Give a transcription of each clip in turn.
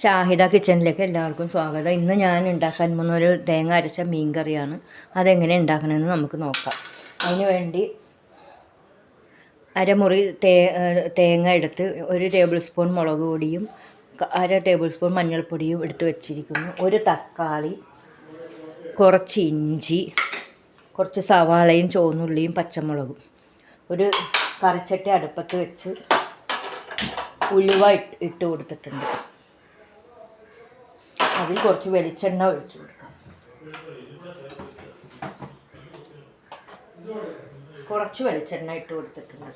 ഷാഹിദ കിച്ചണിലേക്ക് എല്ലാവർക്കും സ്വാഗതം. ഇന്ന് ഞാൻ ഉണ്ടാക്കാൻ പോകുന്ന ഒരു തേങ്ങ അരച്ച മീൻ കറിയാണ്. അതെങ്ങനെ ഉണ്ടാക്കണമെന്ന് നമുക്ക് നോക്കാം. അതിന് വേണ്ടി അരമുറി തേങ്ങ എടുത്ത് 1 ടേബിൾ സ്പൂൺ മുളക് പൊടിയും 1/2 ടേബിൾ സ്പൂൺ മഞ്ഞൾപ്പൊടിയും എടുത്ത് വെച്ചിരിക്കുന്നു. 1 തക്കാളി, കുറച്ച് ഇഞ്ചി, കുറച്ച് സവാളയും ചുവന്നുള്ളിയും പച്ചമുളകും. ഒരു കറിച്ചട്ടി അടുപ്പത്ത് വെച്ച് ഉലുവ ഇട്ട് കൊടുത്തിട്ടുണ്ട്. അതിൽ കുറച്ച് വെളിച്ചെണ്ണ ഒഴിച്ചു കൊടുക്കാം. കുറച്ച് വെളിച്ചെണ്ണ ഇട്ട് കൊടുത്തിട്ടുണ്ട്.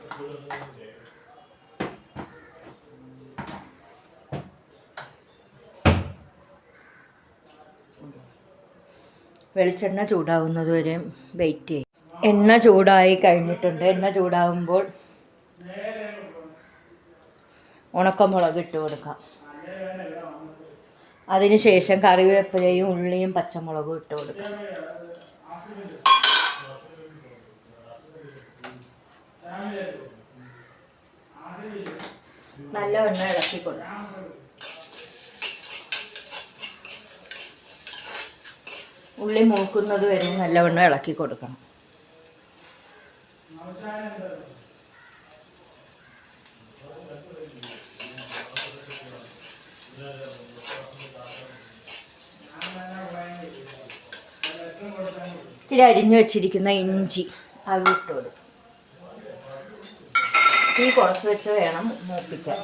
വെളിച്ചെണ്ണ ചൂടാവുന്നത് വരെ വെയിറ്റ് ചെയ്യും. എണ്ണ ചൂടായി കഴിഞ്ഞിട്ടുണ്ട്. എണ്ണ ചൂടാവുമ്പോൾ ഉണക്കമുളക് ഇട്ട് കൊടുക്കാം. അതിനുശേഷം കറിവേപ്പിലയും ഉള്ളിയും പച്ചമുളകും ഇട്ട് കൊടുക്കാം. നല്ലവണ്ണം ഇളക്കി കൊടുക്കാം. ഉള്ളി മൂക്കുന്നത് വരെ നല്ലവണ്ണം ഇളക്കി കൊടുക്കണം. ഇത്തിരി അരിഞ്ഞു വെച്ചിരിക്കുന്ന ഇഞ്ചി അത് ഇട്ട് കൊടുക്കും. തീ കുറച്ച് വെച്ച് വേണം മൂപ്പിക്കാൻ.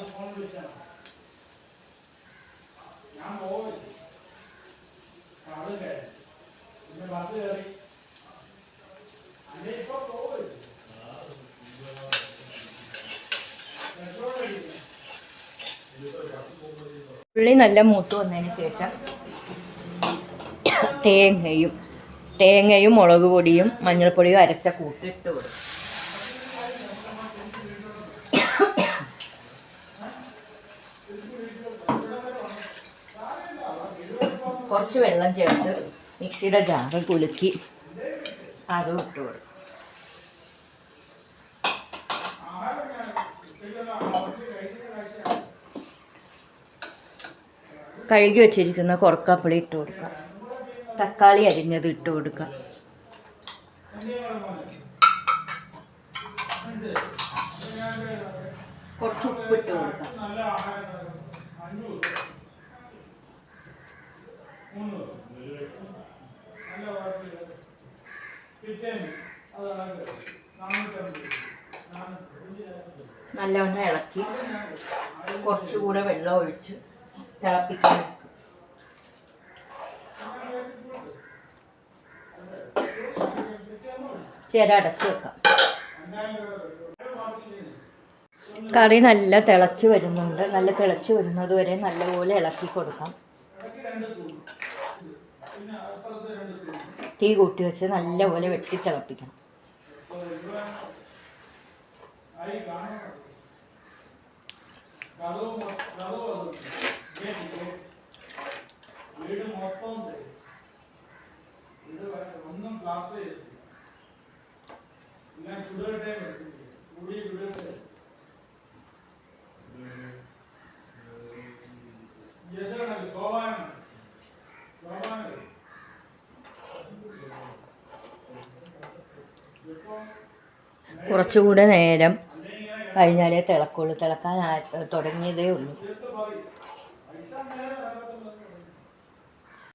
ഉള്ളി നല്ല മൂത്ത് വന്നതിന് ശേഷം തേങ്ങയും മുളക് പൊടിയും മഞ്ഞൾപ്പൊടിയും അരച്ച കൂട്ട് ഇട്ട് കൊടുക്കും. കുറച്ച് വെള്ളം ചേർത്ത് മിക്സിയുടെ ജാറ് കുലുക്കി അതും ഇട്ട് കൊടുക്കും. കഴുകി വച്ചിരിക്കുന്ന കൊറക്കാപ്പുളി ഇട്ട് കൊടുക്കാം. തക്കാളി അരിഞ്ഞത് ഇട്ട് കൊടുക്കാം. കുറച്ച് ഉപ്പിട്ട് കൊടുക്കാം. നല്ലവണ്ണം ഇളക്കി കുറച്ചുകൂടെ വെള്ളം ഒഴിച്ച് തിളപ്പിക്കാൻ. അടച്ച് വെക്കാം. കറി നല്ല തിളച്ച് വരുന്നുണ്ട്. നല്ല തിളച്ച് വരുന്നത് വരെ നല്ലപോലെ ഇളക്കി കൊടുക്കാം. തീ കൂട്ടി വെച്ച് നല്ലപോലെ വെട്ടി തിളപ്പിക്കണം. കുറച്ചുകൂടെ നേരം കഴിഞ്ഞാലേ തിളക്കുള്ളൂ. തിളക്കാൻ തുടങ്ങിയതേ ഉള്ളൂ.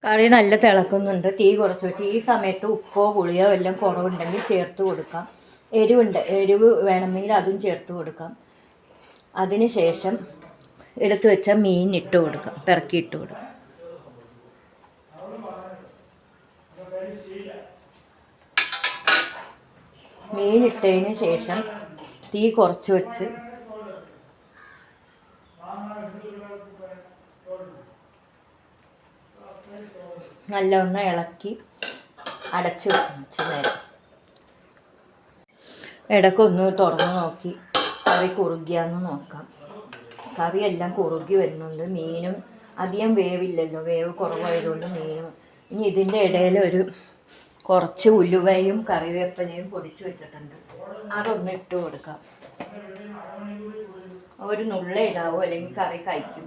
കറി നല്ല തിളക്കുന്നുണ്ട്. തീ കുറച്ച് വെച്ച് ഈ സമയത്ത് ഉപ്പോ പുളിയോ എല്ലാം കുറവുണ്ടെങ്കിൽ ചേർത്ത് കൊടുക്കാം. എരിവ് വേണമെങ്കിൽ അതും ചേർത്ത് കൊടുക്കാം. അതിന് ശേഷം എടുത്തു വെച്ച മീൻ ഇട്ട് കൊടുക്കാം. പെറുക്കിയിട്ട് കൊടുക്കാം. മീൻ ഇട്ടതിന് ശേഷം തീ കുറച്ച് വെച്ച് നല്ലവണ്ണം ഇളക്കി അടച്ച് വെച്ച് നേരം ഇടയ്ക്കൊന്ന് തുറന്ന് നോക്കി കറി കുറുകിയാന്ന് നോക്കാം. കറിയെല്ലാം കുറുകി വരുന്നുണ്ട്. മീനും അധികം വേവില്ലല്ലോ, വേവ് കുറവായതുകൊണ്ട് മീനും. ഇനി ഇതിൻ്റെ ഇടയിൽ കുറച്ച് ഉലുവയും കറിവേപ്പിലയും പൊടിച്ച് വെച്ചിട്ടുണ്ട്. അതൊന്ന് ഇട്ട് കൊടുക്കാം. ഒരു നുള്ളേ ഇടാവൂ, അല്ലെങ്കിൽ കറി കഴിക്കും.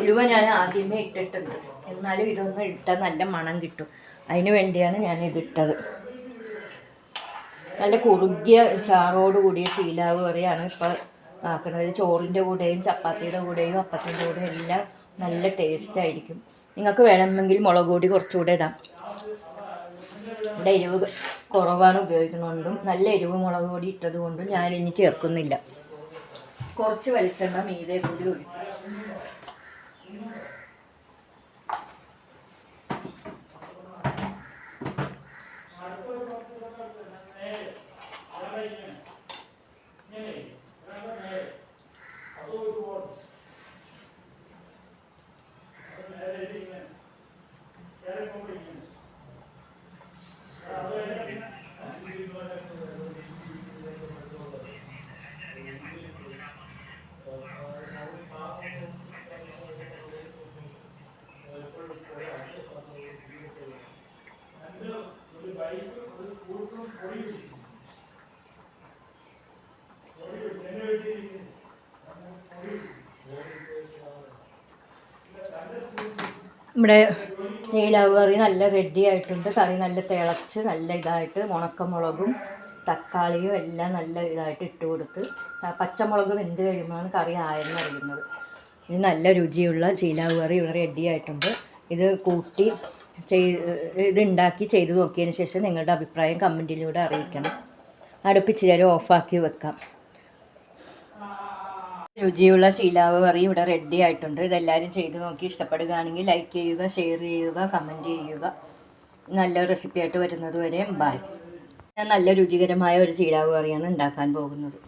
ഉലുവ ഞാൻ ആദ്യമേ ഇട്ടിട്ടുണ്ട്, എന്നാലും ഇതൊന്ന് ഇട്ടാൽ നല്ല മണം കിട്ടും. അതിന് വേണ്ടിയാണ് ഞാൻ ഇതിട്ടത്. നല്ല കുറുകിയ ചാറോട് കൂടിയ ചീലാവ് കറിയാണ് ഇപ്പോൾ ആക്കുന്നത്. ചോറിൻ്റെ കൂടെയും ചപ്പാത്തിയുടെ കൂടെയും അപ്പത്തിൻ്റെ കൂടെയും എല്ലാം നല്ല ടേസ്റ്റ് ആയിരിക്കും. നിങ്ങൾക്ക് വേണമെങ്കിൽ മുളക് പൊടി കുറച്ചുകൂടെ ഇടാം. ഇവിടെ എരിവ് കുറവാണ് ഉപയോഗിക്കുന്നതുകൊണ്ടും നല്ല എരിവ് മുളക് പൊടി ഇട്ടത് കൊണ്ടും ഞാനിനി ചേർക്കുന്നില്ല. കുറച്ച് വെളിച്ചെണ്ണ മീതെ കൂടി ഒഴിക്കും. നമ്മുടെ നീലാവ് കറി നല്ല റെഡി ആയിട്ടുണ്ട്. കറി നല്ല തിളച്ച് നല്ല ഇതായിട്ട് ഉണക്കമുളകും തക്കാളിയും എല്ലാം നല്ല ഇതായിട്ട് ഇട്ട് കൊടുത്ത് പച്ചമുളക് വെന്ത് കഴിയുമ്പോഴാണ് കറി ആയെന്ന് അറിയുന്നത്. ഇത് നല്ല രുചിയുള്ള ചീലാവ് കറി ഇവിടെ റെഡി ആയിട്ടുണ്ട്. ഇത് കൂട്ടി ഇതുണ്ടാക്കി ചെയ്ത് നോക്കിയതിന് ശേഷം നിങ്ങളുടെ അഭിപ്രായം കമൻറ്റിലൂടെ അറിയിക്കണം. അടുപ്പിച്ചിരി നേരം ഓഫാക്കി വെക്കാം. രുചിയുള്ള ചീലാവ് കറി ഇവിടെ റെഡി ആയിട്ടുണ്ട്. ഇതെല്ലാവരും ചെയ്ത് നോക്കി ഇഷ്ടപ്പെടുകയാണെങ്കിൽ ലൈക്ക് ചെയ്യുക, ഷെയർ ചെയ്യുക, കമൻറ്റ് ചെയ്യുക. നല്ല റെസിപ്പി ആയിട്ട് വരുന്നത് വരെ ബൈ. ഞാൻ നല്ല രുചികരമായ ഒരു ചീലാവ് കറിയാണ് ഉണ്ടാക്കാൻ പോകുന്നത്.